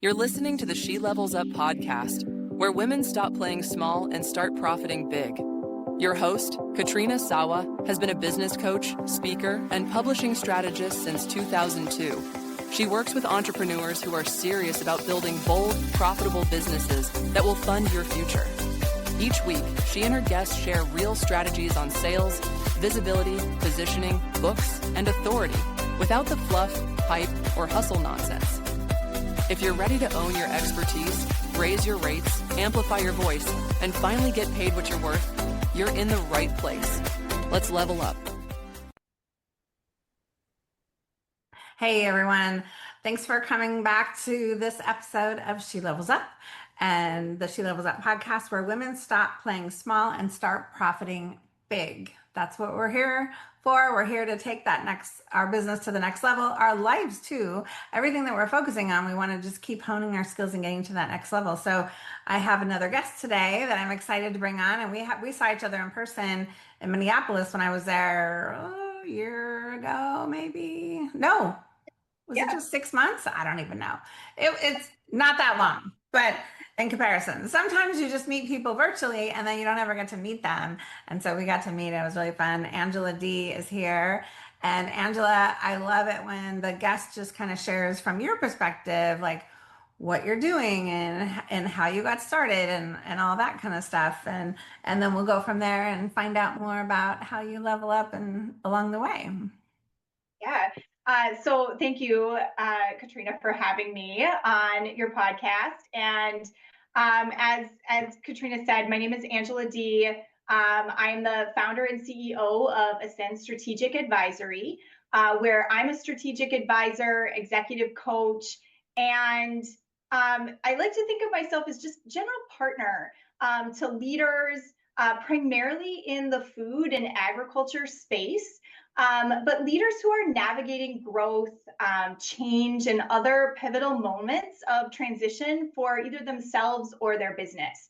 You're listening to the She Levels Up podcast, where women stop playing small and start profiting big. Your host, Katrina Sawa, has been a business coach, speaker, and publishing strategist since 2002. She works with entrepreneurs who are serious about building bold, profitable businesses that will fund your future. Each week, she and her guests share real strategies on sales, visibility, positioning, books, and authority without the fluff, hype, or hustle nonsense. If you're ready to own your expertise, raise your rates, amplify your voice, and finally get paid what you're worth, you're in the right place. Let's level up. Hey everyone, thanks for coming back to this episode of She Levels Up and the She Levels Up podcast, where women stop playing small and start profiting big. That's what we're here for. We're here to take our business to the next level, our lives too. Everything that we're focusing on, we want to just keep honing our skills and getting to that next level. So I have another guest today that I'm excited to bring on, and we saw each other in person in Minneapolis when I was there a year ago, maybe. No. Was it just 6 months? I don't even know. It's not that long, but in comparison, sometimes you just meet people virtually and then you don't ever get to meet them. And so we got to meet. It was really fun. Angela Dee is here. And Angela, I love it when the guest just kind of shares from your perspective, like what you're doing and how you got started and all that kind of stuff. And then we'll go from there and find out more about how you level up and along the way. Yeah. So thank you, Katrina, for having me on your podcast. And as Katrina said, my name is Angela Dee. I'm the founder and CEO of Ascend Strategic Advisory, where I'm a strategic advisor, executive coach, and I like to think of myself as just general partner to leaders, primarily in the food and agriculture space. But leaders who are navigating growth, change, and other pivotal moments of transition for either themselves or their business.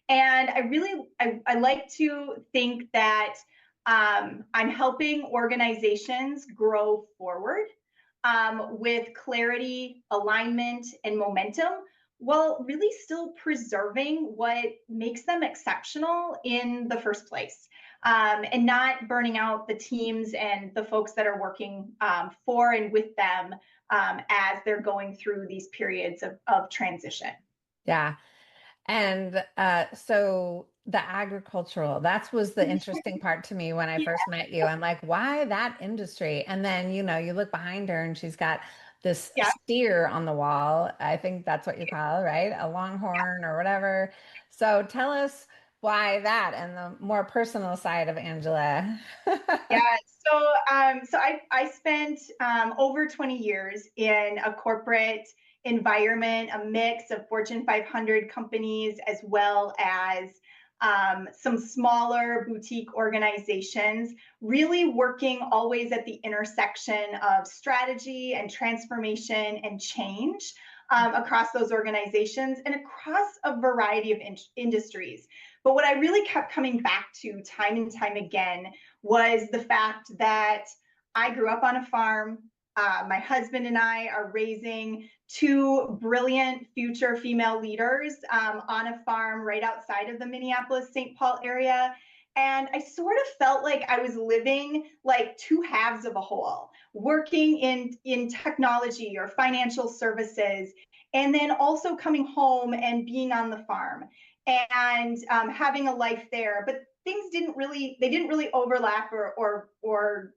And I like to think that I'm helping organizations grow forward with clarity, alignment, and momentum, while really still preserving what makes them exceptional in the first place. And not burning out the teams and the folks that are working for and with them as they're going through these periods of transition. Yeah. And so the agricultural, that was the interesting part to me when I first met you. I'm like, why that industry? And then, you look behind her and she's got this steer on the wall. I think that's what you call it, right? A longhorn or whatever. So tell us why that and the more personal side of Angela. So I spent over 20 years in a corporate environment, a mix of Fortune 500 companies, as well as some smaller boutique organizations, really working always at the intersection of strategy and transformation and change across those organizations and across a variety of industries. But what I really kept coming back to time and time again was the fact that I grew up on a farm. My husband and I are raising two brilliant future female leaders on a farm right outside of the Minneapolis-St. Paul area. And I sort of felt like I was living like two halves of a whole, working in technology or financial services, and then also coming home and being on the farm and having a life there. But things didn't really overlap or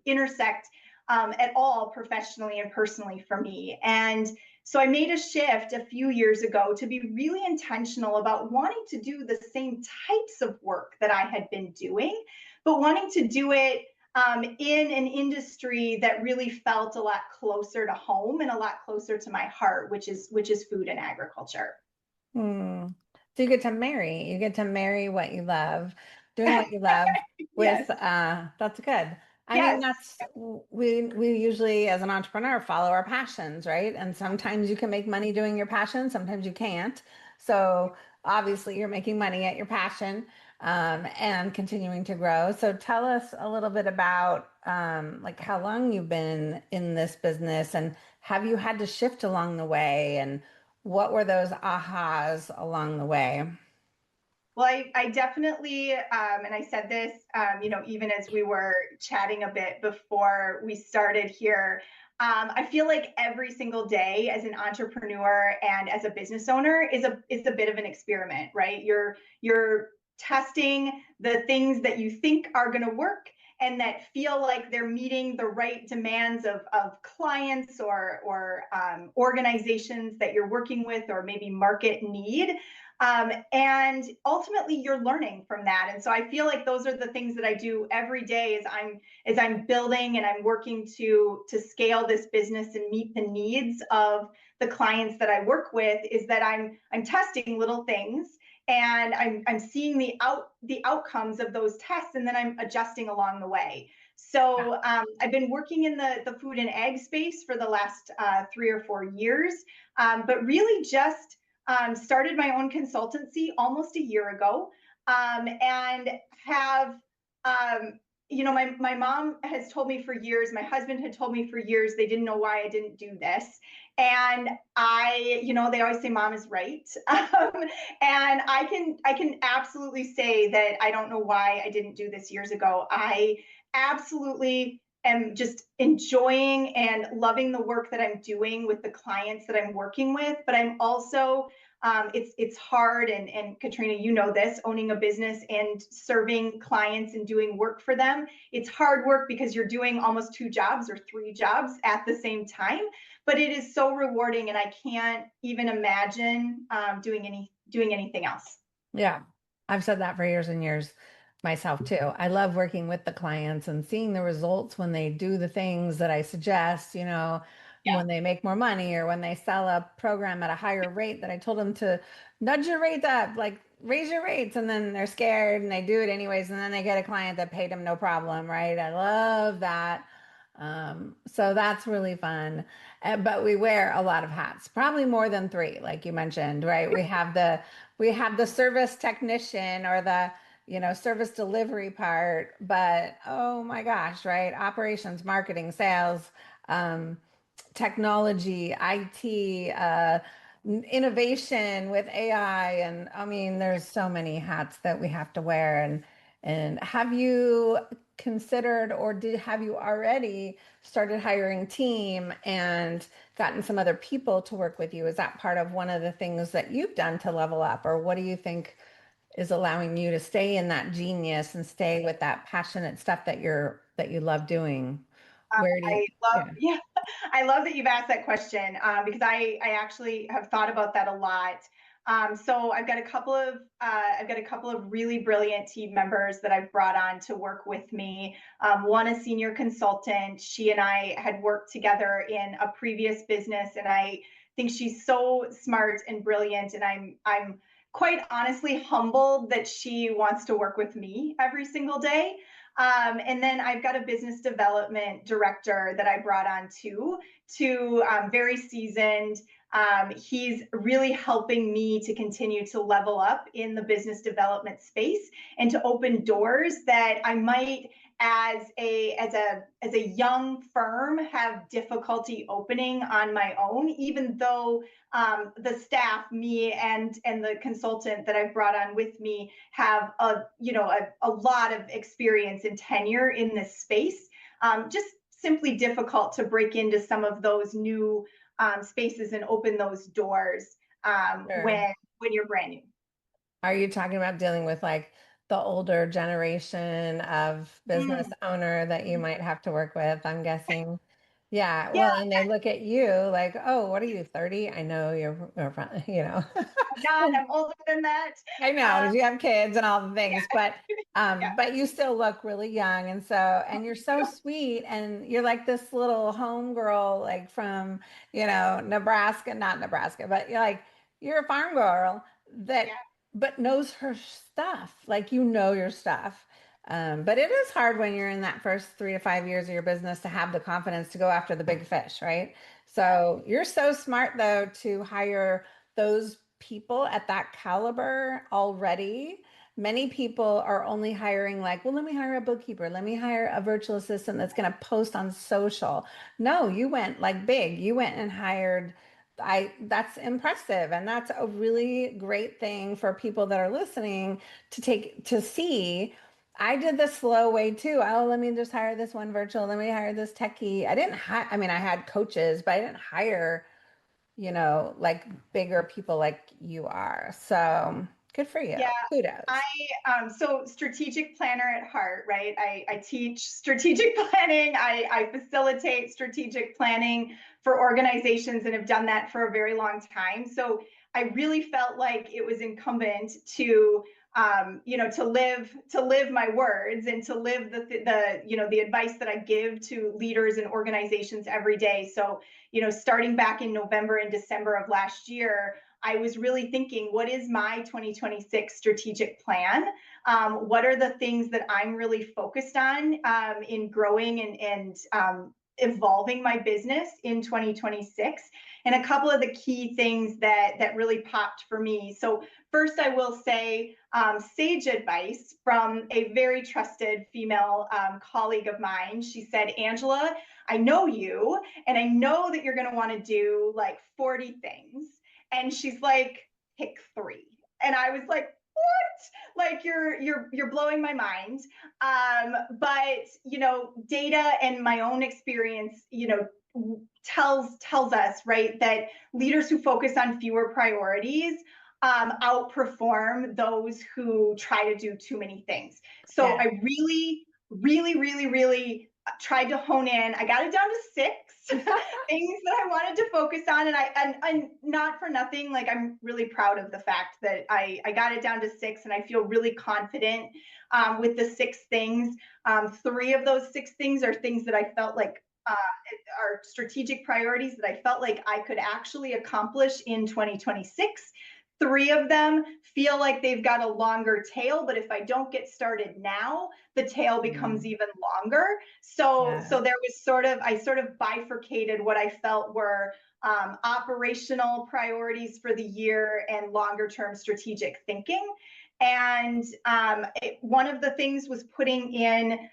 intersect at all professionally and personally for me. And so I made a shift a few years ago to be really intentional about wanting to do the same types of work that I had been doing, but wanting to do it in an industry that really felt a lot closer to home and a lot closer to my heart, which is food and agriculture. So you get to marry what you love, doing what you love with, that's good. I mean, that's, we usually as an entrepreneur follow our passions, right? And sometimes you can make money doing your passion, sometimes you can't. So obviously you're making money at your passion and continuing to grow. So tell us a little bit about like how long you've been in this business, and have you had to shift along the way, and what were those ahas along the way? Well, I definitely, and I said this, even as we were chatting a bit before we started here, I feel like every single day as an entrepreneur and as a business owner is a bit of an experiment, right? You're testing the things that you think are going to work and that feel like they're meeting the right demands of clients or organizations that you're working with, or maybe market need. And ultimately you're learning from that. And so I feel like those are the things that I do every day as I'm building and I'm working to scale this business and meet the needs of the clients that I work with, is that I'm testing little things, and I'm seeing the outcomes of those tests, and then I'm adjusting along the way. So I've been working in the food and ag space for the last 3 or 4 years, but really just started my own consultancy almost a year ago, and have, my mom has told me for years, my husband had told me for years, they didn't know why I didn't do this. And they always say mom is right. And I can absolutely say that I don't know why I didn't do this years ago. I absolutely am just enjoying and loving the work that I'm doing with the clients that I'm working with, but I'm also it's hard, and Katrina, you know this, owning a business and serving clients and doing work for them. It's hard work because you're doing almost 2 jobs or 3 jobs at the same time, but it is so rewarding, and I can't even imagine doing anything else. Yeah, I've said that for years and years myself too. I love working with the clients and seeing the results when they do the things that I suggest, Yeah. when they make more money, or when they sell a program at a higher rate that I told them to nudge your rates up, like raise your rates, and then they're scared and they do it anyways, and then they get a client that paid them no problem, right? I love that. So that's really fun. But we wear a lot of hats, probably more than three, like you mentioned, right? We have the service technician, or the service delivery part, but oh my gosh, right? Operations, marketing, sales, um, technology, IT, innovation with AI. And I mean, there's so many hats that we have to wear. And have you considered, or have you already started hiring team and gotten some other people to work with you? Is that part of one of the things that you've done to level up, or what do you think is allowing you to stay in that genius and stay with that passionate stuff that you love doing? Where do you, I love, yeah. yeah, I love that you've asked that question, because I actually have thought about that a lot. So I've got a couple of really brilliant team members that I've brought on to work with me. One, a senior consultant. She and I had worked together in a previous business, and I think she's so smart and brilliant. And I'm quite honestly humbled that she wants to work with me every single day. And then I've got a business development director that I brought on too, very seasoned. He's really helping me to continue to level up in the business development space and to open doors that I might, as a young firm, have difficulty opening on my own, even though the staff, me and the consultant that I've brought on with me, have a lot of experience and tenure in this space. Just simply difficult to break into some of those new spaces and open those doors Sure. when you're brand new. Are you talking about dealing with like the older generation of business Mm. owner that you might have to work with? I'm guessing. Yeah. Yeah, Well, and they look at you like, oh, what are you, 30? I know you're. God, I'm older than that. I know Um, you have kids and all the things, but yeah, but you still look really young, and you're so sweet, and you're like this little homegirl, like from Nebraska, not Nebraska, but you're a farm girl that yeah. but knows her stuff, like your stuff. But it is hard when you're in that first 3 to 5 years of your business to have the confidence to go after the big fish, right? So you're so smart though to hire those people at that caliber already, many people are only hiring like, well, let me hire a bookkeeper. Let me hire a virtual assistant that's going to post on social. No, you went like big. You went and hired. That's impressive. And that's a really great thing for people that are listening to see. I did the slow way too. Oh, let me just hire this one virtual. Let me hire this techie. I didn't hire, I mean, I had coaches, but I didn't hire, like bigger people like you are. So good for you. Yeah, Kudos. so strategic planner at heart, right? I teach strategic planning. I facilitate strategic planning for organizations and have done that for a very long time. So I really felt like it was incumbent to, to live my words and to live the advice that I give to leaders and organizations every day. So, starting back in November and December of last year, I was really thinking, what is my 2026 strategic plan? What are the things that I'm really focused on in growing and evolving my business in 2026? And a couple of the key things that really popped for me. So first, I will say sage advice from a very trusted female colleague of mine. She said, Angela, I know you, and I know that you're going to want to do like 40 things. And she's like, pick 3. And I was like, what? Like you're blowing my mind. But data and my own experience, tells us, right, that leaders who focus on fewer priorities outperform those who try to do too many things. So yeah. I really tried to hone in. I got it down to 6 things that I wanted to focus on. And not for nothing, like I'm really proud of the fact that I got it down to 6 and I feel really confident with the 6 things. 3 of those 6 things are things that I felt like are strategic priorities that I felt like I could actually accomplish in 2026. 3 of them feel like they've got a longer tail, but if I don't get started now, the tail becomes even longer. So there was I sort of bifurcated what I felt were operational priorities for the year and longer term strategic thinking. And one of the things was putting in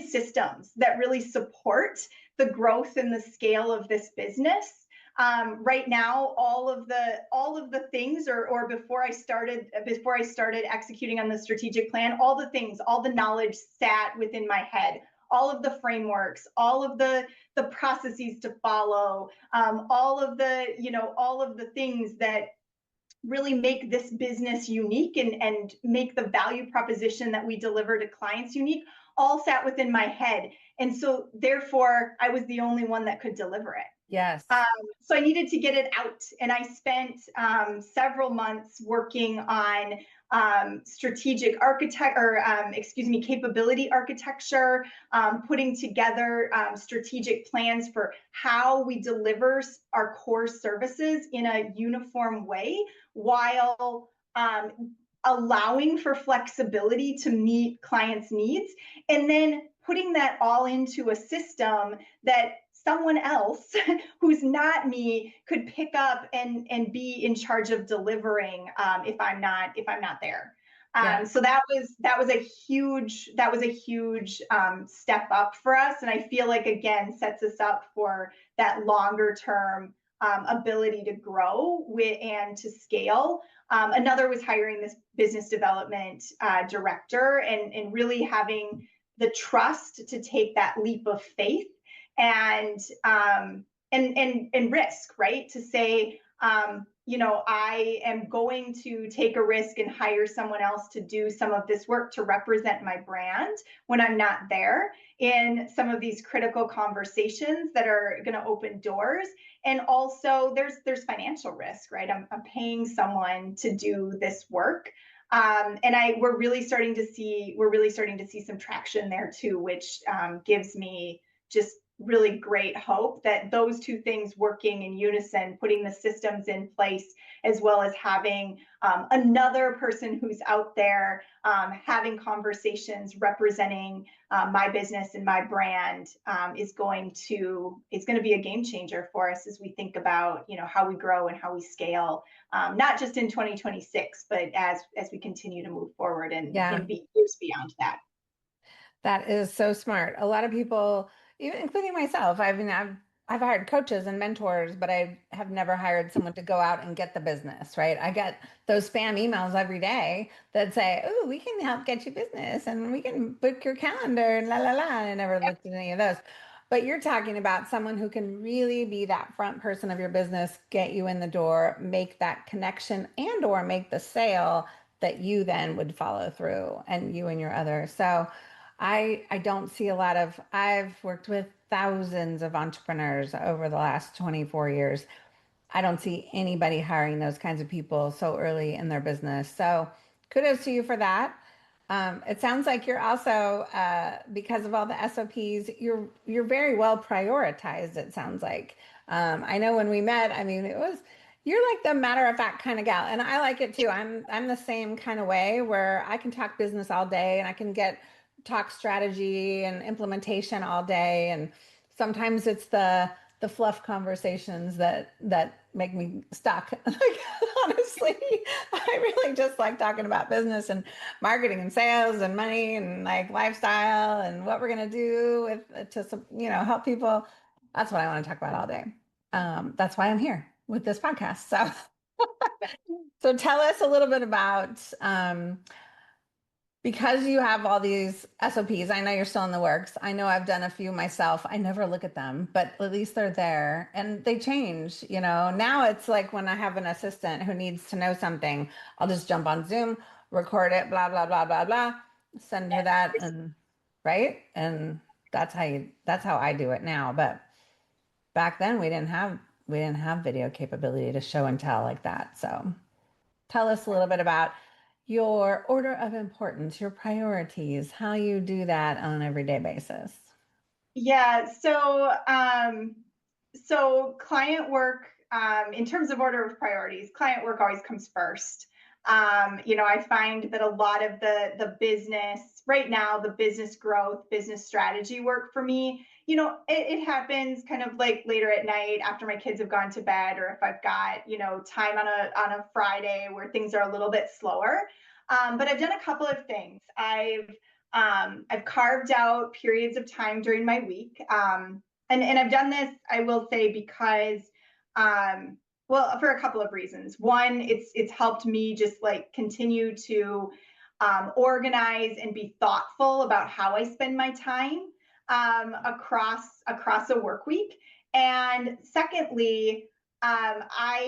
systems that really support the growth and the scale of this business. Right now, all of the things, or before I started executing on the strategic plan, all the knowledge sat within my head, all of the frameworks, all of the processes to follow, all of the things that really make this business unique and make the value proposition that we deliver to clients unique, all sat within my head. And so therefore, I was the only one that could deliver it. Yes. So I needed to get it out. And I spent several months working on capability architecture, putting together strategic plans for how we deliver our core services in a uniform way while allowing for flexibility to meet clients' needs, and then putting that all into a system that someone else who's not me could pick up and be in charge of delivering if I'm not there. So that was a huge step up for us, and I feel like again sets us up for that longer term ability to grow and to scale. Another was hiring this business development director and really having the trust to take that leap of faith and risk, right? To say, I am going to take a risk and hire someone else to do some of this work to represent my brand when I'm not there in some of these critical conversations that are going to open doors. And also there's financial risk, right? I'm paying someone to do this work. And we're really starting to see some traction there too, which gives me just really great hope that those two things working in unison, putting the systems in place, as well as having another person who's out there having conversations representing my business and my brand is going to be a game changer for us as we think about how we grow and how we scale, not just in 2026, but as we continue to move forward and years beyond that. That is so smart. A lot of people, even including myself, I've hired coaches and mentors, but I have never hired someone to go out and get the business, right? I get those spam emails every day that say, "Oh, we can help get you business and we can book your calendar and la la la." And I never looked at any of those. But you're talking about someone who can really be that front person of your business, get you in the door, make that connection and or make the sale that you then would follow through, and you and your other. So I don't see a lot of, I've worked with thousands of entrepreneurs over the last 24 years. I don't see anybody hiring those kinds of people so early in their business. So kudos to you for that. It sounds like you're also, because of all the SOPs, you're very well prioritized, it sounds like. I know when we met, I mean, you're like the matter of fact kind of gal, and I like it too. I'm the same kind of way where I can talk business all day and I can talk strategy and implementation all day. And sometimes it's the fluff conversations that make me stuck. Like, honestly, I really just like talking about business and marketing and sales and money and like lifestyle and what we're going to do to help people. That's what I want to talk about all day. That's why I'm here with this podcast. So tell us a little bit about, because you have all these SOPs, I know you're still in the works. I know I've done a few myself. I never look at them, but at least they're there and they change. Now it's like when I have an assistant who needs to know something, I'll just jump on Zoom, record it, blah, blah, blah, blah, blah, send her that. And right. And that's how I do it now. But back then we didn't have video capability to show and tell like that. So tell us a little bit about your order of importance, your priorities, how you do that on an everyday basis. Yeah. So client work, in terms of order of priorities, client work always comes first. I find that a lot of the business right now, the business growth, business strategy work for me, it happens kind of like later at night after my kids have gone to bed, or if I've got, time on a Friday where things are a little bit slower. But I've done a couple of things. I've carved out periods of time during my week. And I've done this, I will say, because, well, for a couple of reasons. One, it's helped me just like continue to organize and be thoughtful about how I spend my time across a work week. And secondly, I'm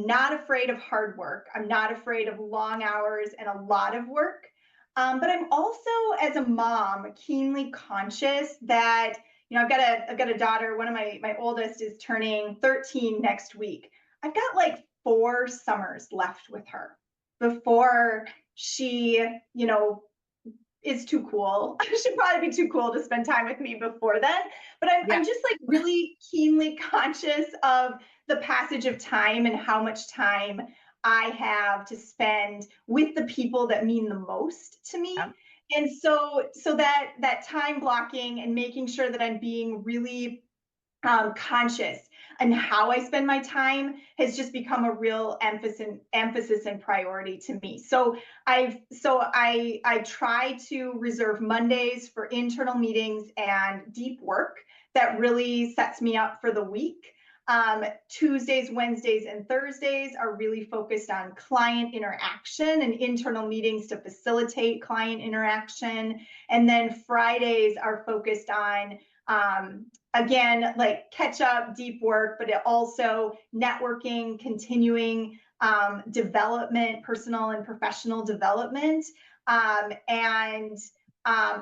not afraid of hard work. I'm not afraid of long hours and a lot of work. But I'm also, as a mom, keenly conscious that, I've got a daughter. One of my oldest is turning 13 next week. I've got like 4 summers left with her before she, is too cool. She'd probably be too cool to spend time with me before then. But I'm just like really keenly conscious of the passage of time and how much time I have to spend with the people that mean the most to me. Yeah. And so that time blocking and making sure that I'm being really conscious and how I spend my time has just become a real emphasis and priority to me. So I try to reserve Mondays for internal meetings and deep work that really sets me up for the week. Tuesdays, Wednesdays, and Thursdays are really focused on client interaction and internal meetings to facilitate client interaction. And then Fridays are focused on, again, like catch up, deep work, but also networking, continuing development, personal and professional development, and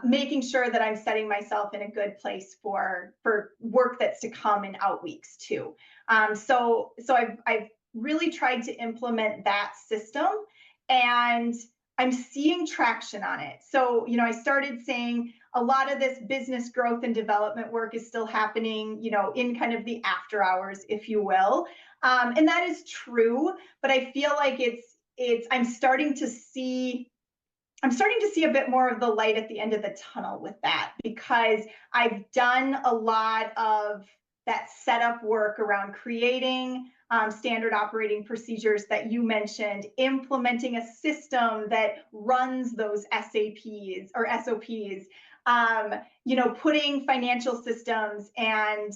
making sure that I'm setting myself in a good place for work that's to come in out weeks too. So I've really tried to implement that system, and I'm seeing traction on it. So, I started saying, a lot of this business growth and development work is still happening, in kind of the after hours, if you will. And that is true, but I feel like I'm starting to see a bit more of the light at the end of the tunnel with that, because I've done a lot of that setup work around creating standard operating procedures that you mentioned, implementing a system that runs those SAPs or SOPs, putting financial systems and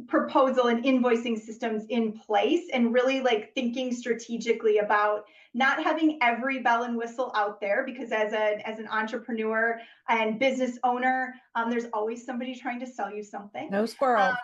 proposal and invoicing systems in place, and really like thinking strategically about not having every bell and whistle out there, because as an entrepreneur and business owner, there's always somebody trying to sell you something. No squirrels.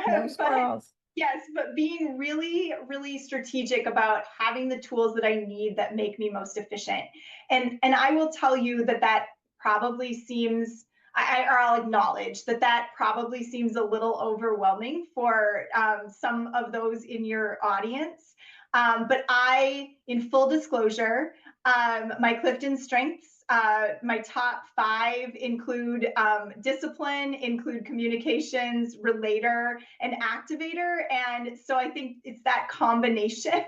No squirrels. Yes, but being really, really strategic about having the tools that I need that make me most efficient. And I will tell you that probably seems, I'll acknowledge that probably seems a little overwhelming for some of those in your audience. But in full disclosure, my Clifton strengths, my top 5 include discipline, include communications, relator, and activator. And so I think it's that combination.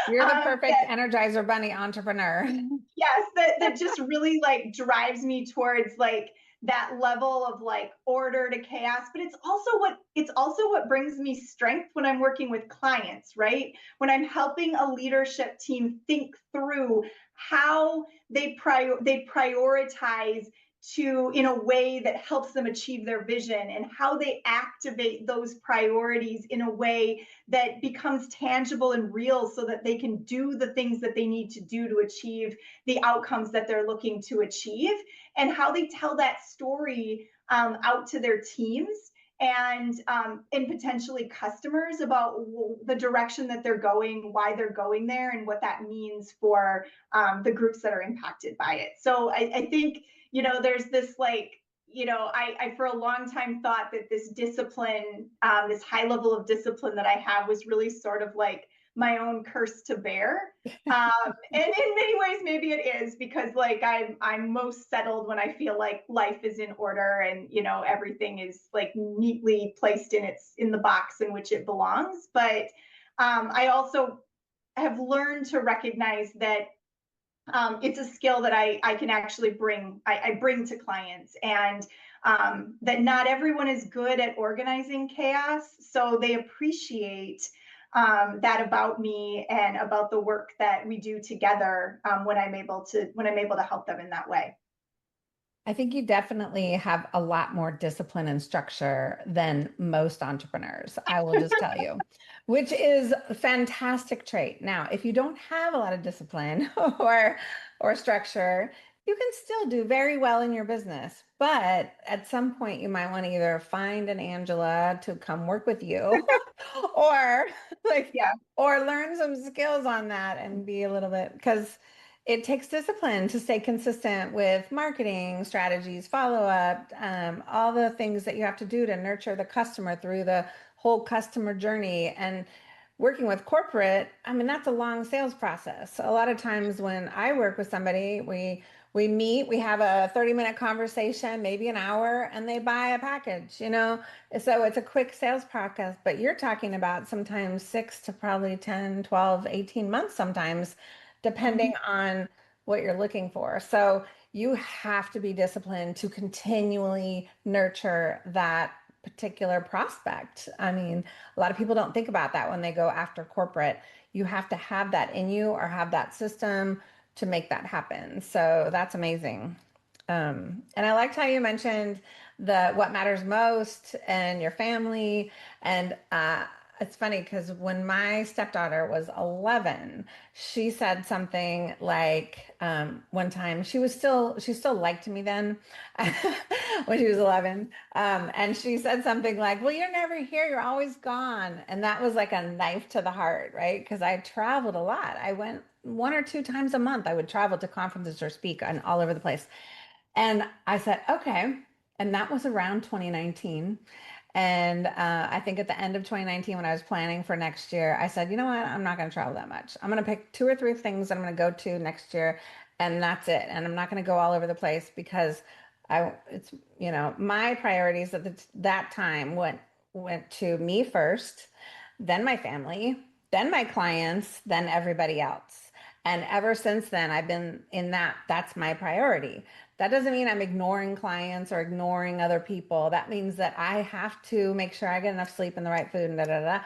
You're the perfect Energizer Bunny entrepreneur. Yes, that just really like drives me towards like that level of like order to chaos, but it's also what brings me strength when I'm working with clients, right? When I'm helping a leadership team think through how they prioritize in a way that helps them achieve their vision, and how they activate those priorities in a way that becomes tangible and real, so that they can do the things that they need to do to achieve the outcomes that they're looking to achieve, and how they tell that story out to their teams and potentially customers about the direction that they're going, why they're going there, and what that means for the groups that are impacted by it. So I think, there's this like, I for a long time thought that this discipline, this high level of discipline that I have, was really sort of like my own curse to bear. And in many ways, maybe it is, because like I'm most settled when I feel like life is in order, and everything is like neatly placed in the box in which it belongs. But I also have learned to recognize that it's a skill that I can actually bring to clients, and that not everyone is good at organizing chaos, so they appreciate that about me and about the work that we do together when I'm able to help them in that way. I think you definitely have a lot more discipline and structure than most entrepreneurs, I will just tell you, which is a fantastic trait. Now, if you don't have a lot of discipline or structure, you can still do very well in your business. But at some point, you might want to either find an Angela to come work with you or or learn some skills on that and be a little bit, because it takes discipline to stay consistent with marketing strategies, follow up, all the things that you have to do to nurture the customer through the whole customer journey. And working with corporate, I mean, that's a long sales process. A lot of times when I work with somebody, we meet, we have a 30-minute conversation, maybe an hour, and they buy a package, So it's a quick sales process, but you're talking about sometimes 6 to probably 10, 12, 18 months sometimes, depending on what you're looking for. So you have to be disciplined to continually nurture that particular prospect. I mean, a lot of people don't think about that when they go after corporate. You have to have that in you, or have that system to make that happen. So that's amazing. And I liked how you mentioned what matters most and your family. And it's funny because when my stepdaughter was 11, she said something like, one time she still liked me then when she was 11. And she said something like, well, you're never here. You're always gone. And that was like a knife to the heart, right? Because I traveled a lot. I went 1 or 2 times a month. I would travel to conferences or speak and all over the place. And I said, okay. And that was around 2019. And I think at the end of 2019, when I was planning for next year, I said, you know what? I'm not going to travel that much. I'm going to pick 2 or 3 things that I'm going to go to next year, and that's it. And I'm not going to go all over the place, because It's, my priorities at that time went to me first, then my family, then my clients, then everybody else. And ever since then, I've been in that's my priority. That doesn't mean I'm ignoring clients or ignoring other people. That means that I have to make sure I get enough sleep and the right food and da da da.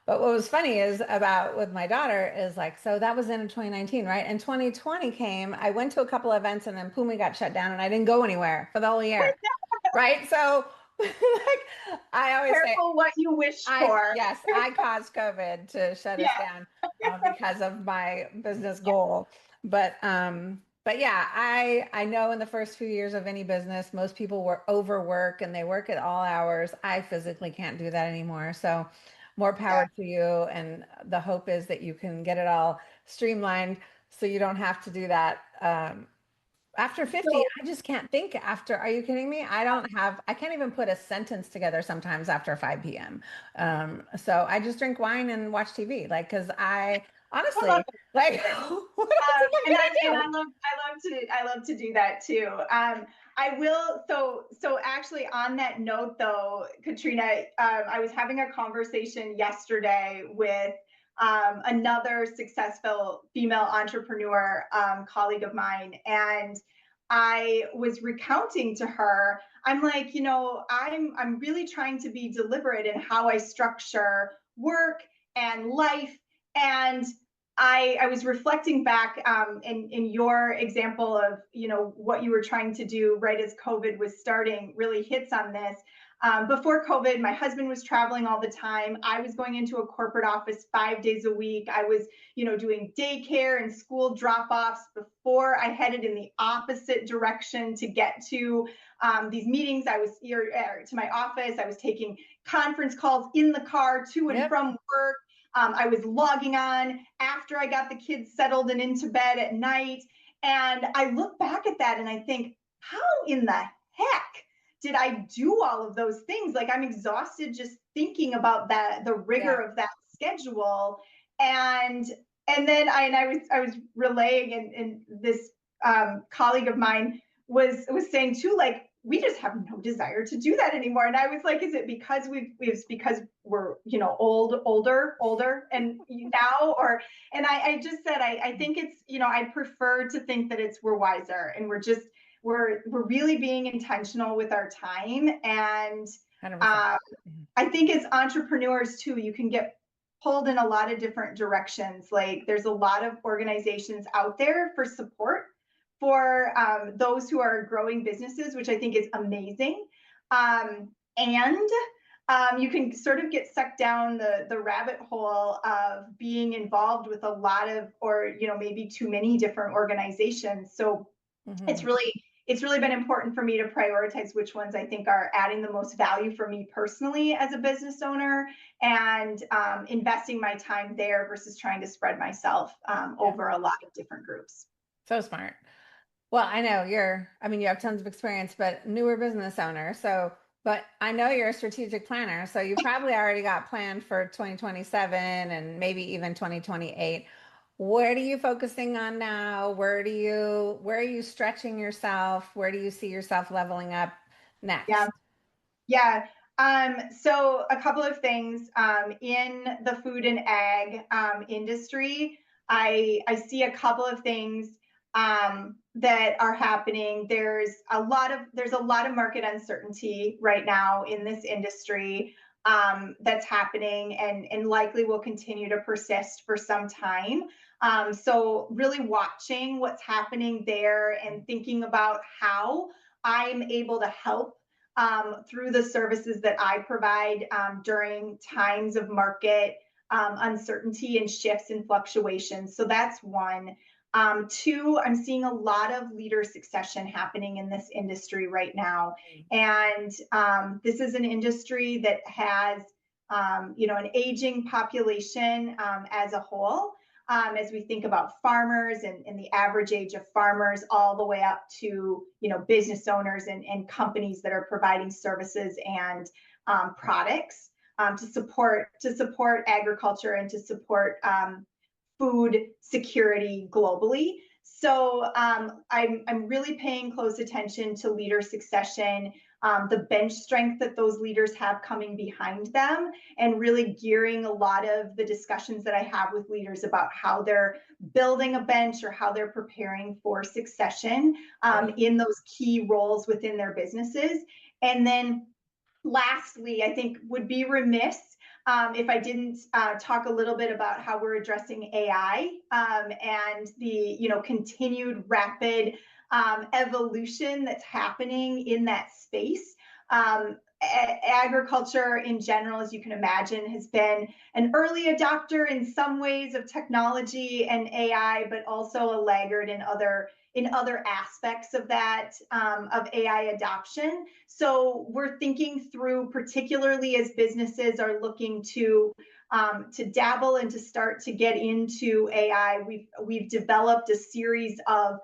But what was funny is about with my daughter is like, so that was in 2019, right? And 2020 came, I went to a couple of events and then Puma got shut down and I didn't go anywhere for the whole year. Right. So like I always say, Careful what you wish for. yes, I caused COVID to shut us Yeah. down because of my business goal. But yeah, I know in the first few years of any business, most people were overwork and they work at all hours. I physically can't do that anymore. So more power to you. And the hope is that you can get it all streamlined so you don't have to do that. After 50, So, I just can't think after. Are you kidding me? I can't even put a sentence together sometimes after 5 p.m. So I just drink wine and watch TV. Like, cause I I love honestly, it. like, what else am I And gonna I love to do that too. I will. So actually, on that note, though, Katrina, I was having a conversation yesterday with another successful female entrepreneur colleague of mine, and I was recounting to her. I'm like, I'm really trying to be deliberate in how I structure work and life, and I was reflecting back in your example of what you were trying to do right as COVID was starting really hits on this. Before COVID, my husband was traveling all the time. I was going into a corporate office 5 days a week. I was doing daycare and school drop-offs before I headed in the opposite direction to get to these meetings. I was to my office. I was taking conference calls in the car to and from work. I was logging on after I got the kids settled and into bed at night. And I look back at that and I think, how in the heck did I do all of those things? Like, I'm exhausted just thinking about the rigor of that schedule. And then I was relaying, and this colleague of mine was saying too, like, we just have no desire to do that anymore. And I was like, is it because it's because we're older and now, or, and I just said, I think it's, I prefer to think that we're wiser, and we're really being intentional with our time. And I think as entrepreneurs too, you can get pulled in a lot of different directions. Like, there's a lot of organizations out there for support for those who are growing businesses, which I think is amazing. And you can sort of get sucked down the rabbit hole of being involved with a lot of, or maybe too many different organizations. So it's really been important for me to prioritize which ones I think are adding the most value for me personally as a business owner, and investing my time there versus trying to spread myself over a lot of different groups. So smart. Well, I know you have tons of experience, but newer business owner. So, but I know you're a strategic planner. So you probably already got planned for 2027 and maybe even 2028. What are you focusing on now? Where are you stretching yourself? Where do you see yourself leveling up next? Yeah. So a couple of things in the food and ag industry, I see a couple of things that are happening. There's a lot of market uncertainty right now in this industry that's happening, and likely will continue to persist for some time. So really watching what's happening there and thinking about how I'm able to help through the services that I provide during times of market uncertainty and shifts and fluctuations. So that's one. Two, I'm seeing a lot of leader succession happening in this industry right now. And this is an industry that has, an aging population as a whole. As we think about farmers and the average age of farmers, all the way up to business owners and companies that are providing services and products to support agriculture and to support food security globally. So I'm really paying close attention to leader succession, the bench strength that those leaders have coming behind them, and really gearing a lot of the discussions that I have with leaders about how they're building a bench or how they're preparing for succession in those key roles within their businesses. And then lastly, I think would be remiss if I didn't talk a little bit about how we're addressing AI and the continued rapid evolution that's happening in that space. Agriculture in general, as you can imagine, has been an early adopter in some ways of technology and AI, but also a laggard in other aspects of that of AI adoption. So we're thinking through, particularly as businesses are looking to dabble and to start to get into AI. We've developed a series of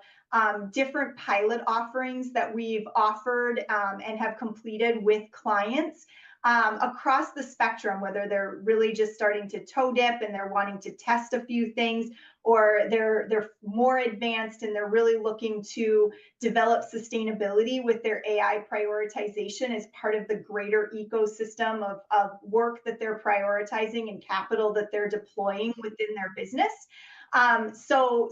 different pilot offerings that we've offered and have completed with clients across the spectrum, whether they're really just starting to toe dip and they're wanting to test a few things, or they're more advanced and they're really looking to develop sustainability with their AI prioritization as part of the greater ecosystem of work that they're prioritizing and capital that they're deploying within their business. So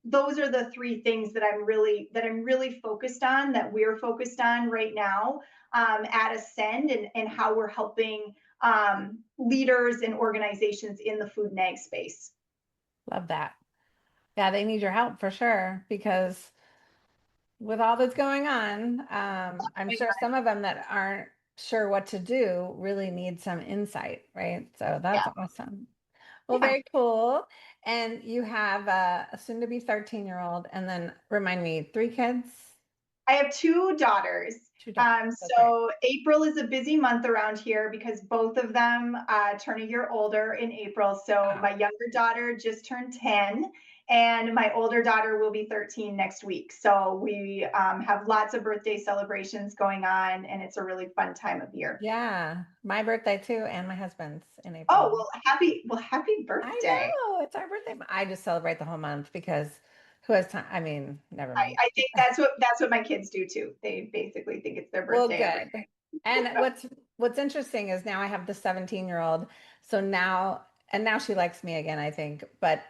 those are the three things that I'm really focused on, that we're focused on right now at Ascend, and how we're helping leaders and organizations in the food and ag space. Love that. Yeah, they need your help for sure, because with all that's going on, I'm sure some of them that aren't sure what to do really need some insight, right? So that's awesome. Well, very cool. And you have a soon-to-be 13-year-old, and then remind me, 3 kids? I have 2 daughters. So April is a busy month around here because both of them turn a year older in April. So my younger daughter just turned 10, and my older daughter will be 13 next week. So we have lots of birthday celebrations going on, and it's a really fun time of year. Yeah, my birthday too, and my husband's in April. Oh, well, happy birthday. I know, it's our birthday. I just celebrate the whole month because who has time? I mean, never mind. I think that's what my kids do too. They basically think it's their birthday. Well, good. And what's interesting is now I have the 17-year-old. So now she likes me again, I think, but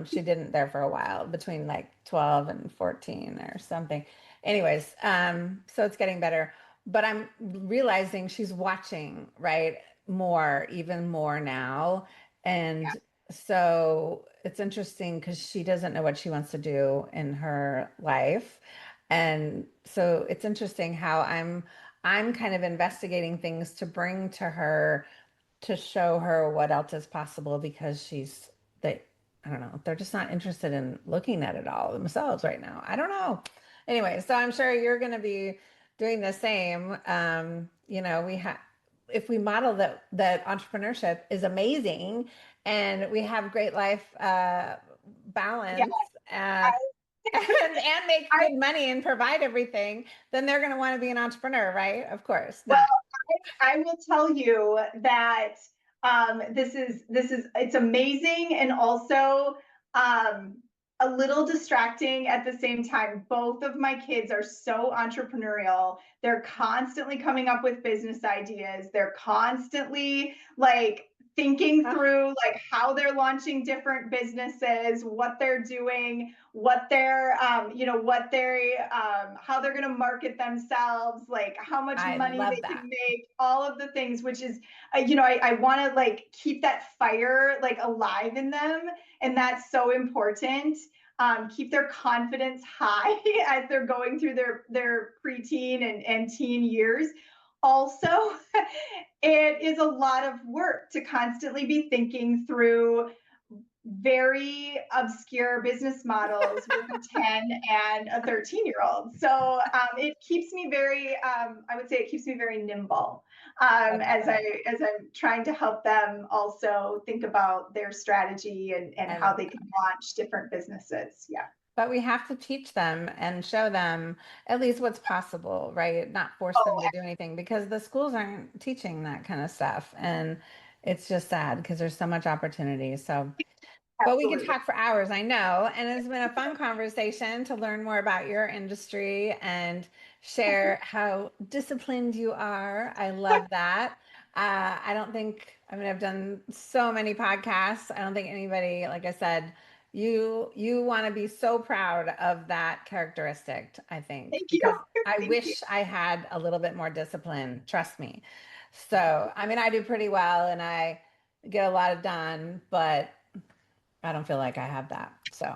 she didn't there for a while, between like 12 and 14 or something. Anyways, so it's getting better, but I'm realizing she's watching, right? Even more now. And so it's interesting because she doesn't know what she wants to do in her life. And so it's interesting how I'm kind of investigating things to bring to her to show her what else is possible, because I don't know, they're just not interested in looking at it all themselves right now. I don't know. Anyway, so I'm sure you're going to be doing the same. If we model that entrepreneurship is amazing and we have great life balance, and make good money and provide everything, then they're going to want to be an entrepreneur, right? Of course. Well, I will tell you that it's amazing, and also a little distracting at the same time. Both of my kids are so entrepreneurial. They're constantly coming up with business ideas. They're constantly like thinking through like how they're launching different businesses, what they're doing, what they're how they're going to market themselves, like how much money they can make, all of the things, which is I want to like keep that fire like alive in them, and that's so important. Keep their confidence high as they're going through their preteen and teen years. Also, it is a lot of work to constantly be thinking through very obscure business models with a 10 and a 13-year-old. So it keeps me very, I would say it keeps me very nimble as I'm trying to help them also think about their strategy and how they can launch different businesses. Yeah. But we have to teach them and show them at least what's possible, right? Not force them to do anything, because the schools aren't teaching that kind of stuff. And it's just sad because there's so much opportunity. So But we could Absolutely. talk for hours, I know. And it's been a fun conversation to learn more about your industry and share how disciplined you are. I love that. I don't think, I mean, I've done so many podcasts. I don't think anybody, like I said, you want to be so proud of that characteristic, I think, Thank you. because I Thank you. wish I had a little bit more discipline, trust me. So, I mean, I do pretty well and I get a lot done, but I don't feel like I have that. So,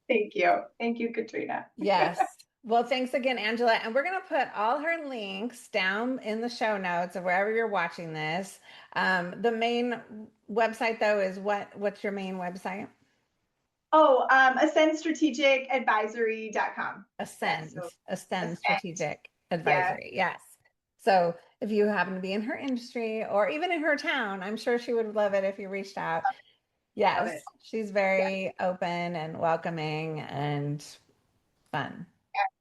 Thank you. Thank you, Katrina. yes. Well, thanks again, Angela. And we're going to put all her links down in the show notes of wherever you're watching this. The main website, though, is what's your main website? Oh, ascendstrategicadvisory.com. Ascend, So Ascend Ascend. Strategic Yeah. Advisory. Yes. So if you happen to be in her industry or even in her town, I'm sure she would love it if you reached out. Love Yes, it. she's very open and welcoming and fun.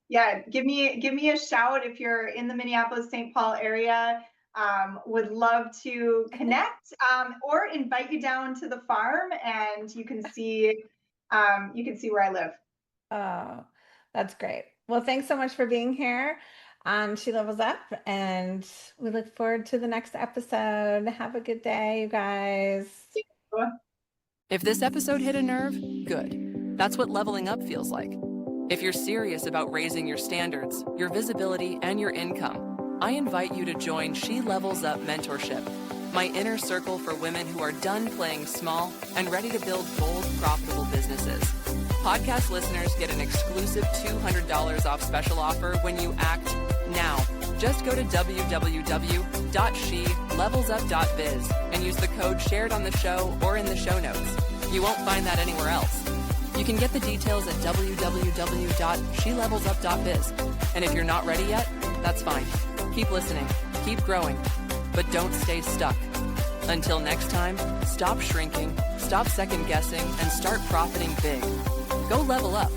Yeah. Give me a shout if you're in the Minneapolis-St. Paul area. Would love to connect or invite you down to the farm and you can see where I live. Oh, that's great. Well, thanks so much for being here on She Levels Up, and we look forward to the next episode. Have a good day, you guys. If this episode hit a nerve, good. That's what leveling up feels like. If you're serious about raising your standards, your visibility, and your income, I invite you to join She Levels Up Mentorship, my inner circle for women who are done playing small and ready to build bold, profitable businesses. Podcast listeners get an exclusive $200 off special offer when you act now. Just go to www.shelevelsup.biz and use the code shared on the show or in the show notes. You won't find that anywhere else. You can get the details at www.shelevelsup.biz. And if you're not ready yet, that's fine. Keep listening, keep growing, but don't stay stuck. Until next time, stop shrinking, stop second guessing, and start profiting big. Go level up.